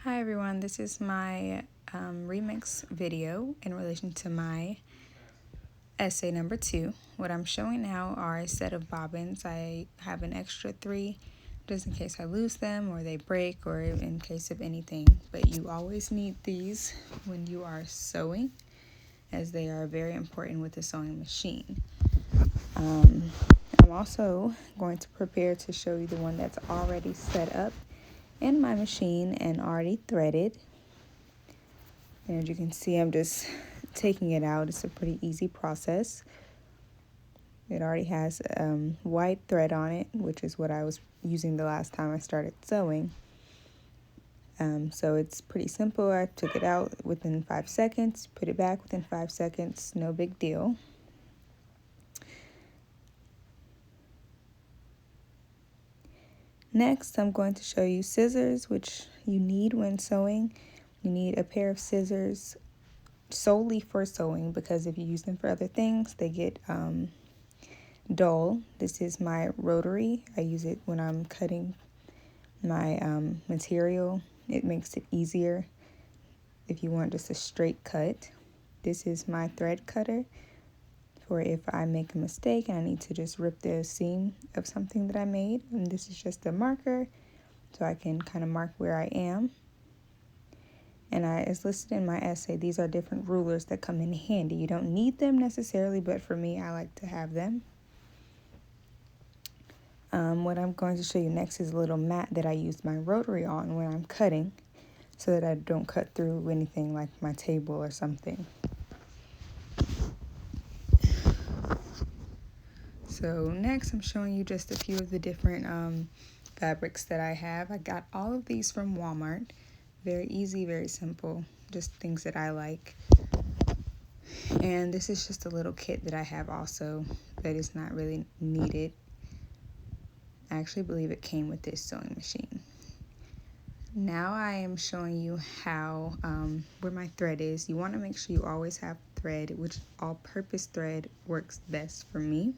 Hi everyone, this is my remix video in relation to my essay number 2. What I'm showing now are a set of bobbins. I have an extra 3 just in case I lose them or they break or in case of anything. But you always need these when you are sewing, as they are very important with the sewing machine. I'm also going to prepare to show you the one that's already set up in my machine and already threaded. And as you can see, I'm just taking it out. It's a pretty easy process. It already has white thread on it, which is what I was using the last time I started sewing. So it's pretty simple. I took it out within 5 seconds, put it back within 5 seconds, no big deal. Next, I'm going to show you scissors, which you need when sewing. You need a pair of scissors solely for sewing, because if you use them for other things, they get dull. This is my rotary. I use it when I'm cutting my material. It makes it easier if you want just a straight cut. This is my thread cutter for if I make a mistake and I need to just rip the seam of something that I made. And this is just a marker so I can kind of mark where I am. And as listed in my essay, these are different rulers that come in handy. You don't need them necessarily, but for me, I like to have them. What I'm going to show you next is a little mat that I use my rotary on when I'm cutting, so that I don't cut through anything like my table or something. So next I'm showing you just a few of the different fabrics that I have. I got all of these from Walmart. Very easy, very simple, just things that I like. And this is just a little kit that I have also, but it's not really needed. I actually believe it came with this sewing machine. Now I am showing you how, where my thread is. You want to make sure you always have thread, which all-purpose thread works best for me.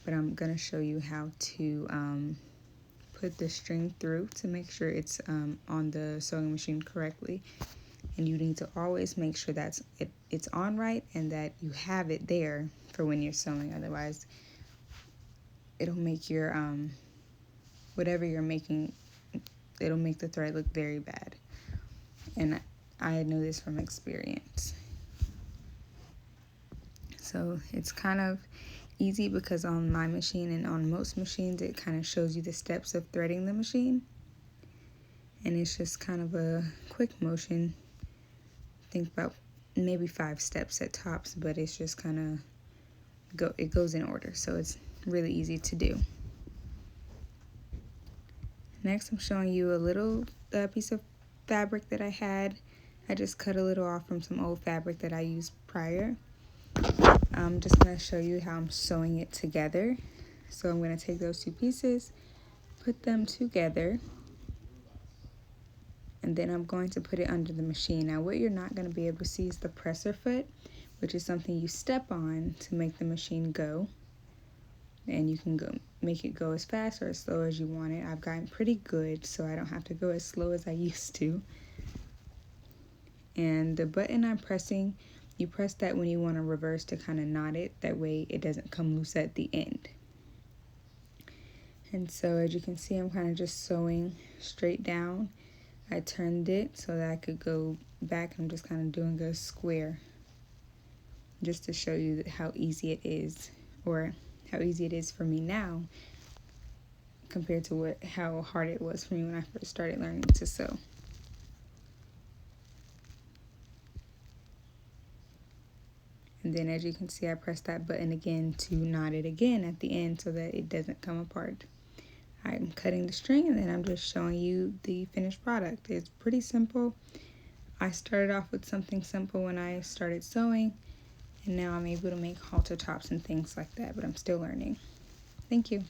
But I'm going to show you how to put the string through to make sure it's on the sewing machine correctly. And you need to always make sure that it's on right and that you have it there for when you're sewing. Otherwise, it'll make your, whatever you're making, it'll make the thread look very bad. And I know this from experience. So it's kind of easy because on my machine and on most machines, it kind of shows you the steps of threading the machine. And it's just kind of a quick motion. Think about maybe 5 steps at tops, but it's just kind of it goes in order. So it's really easy to do. Next, I'm showing you a little piece of fabric that I had. I just cut a little off from some old fabric that I used prior. I'm just going to show you how I'm sewing it together. So I'm going to take those 2 pieces, put them together, and then I'm going to put it under the machine. Now what you're not going to be able to see is the presser foot, which is something you step on to make the machine go. And you can make it go as fast or as slow as you want it. I've gotten pretty good, so I don't have to go as slow as I used to. And the button I'm pressing, you press that when you want to reverse to kind of knot it. That way it doesn't come loose at the end. And so as you can see, I'm kind of just sewing straight down. I turned it so that I could go back. I'm just kind of doing a square just to show you how easy it is, or how easy it is for me now compared to how hard it was for me when I first started learning to sew. And then as you can see, I pressed that button again to knot it again at the end so that it doesn't come apart. I'm cutting the string and then I'm just showing you the finished product. It's pretty simple. I started off with something simple when I started sewing, and now I'm able to make halter tops and things like that, but I'm still learning. Thank you.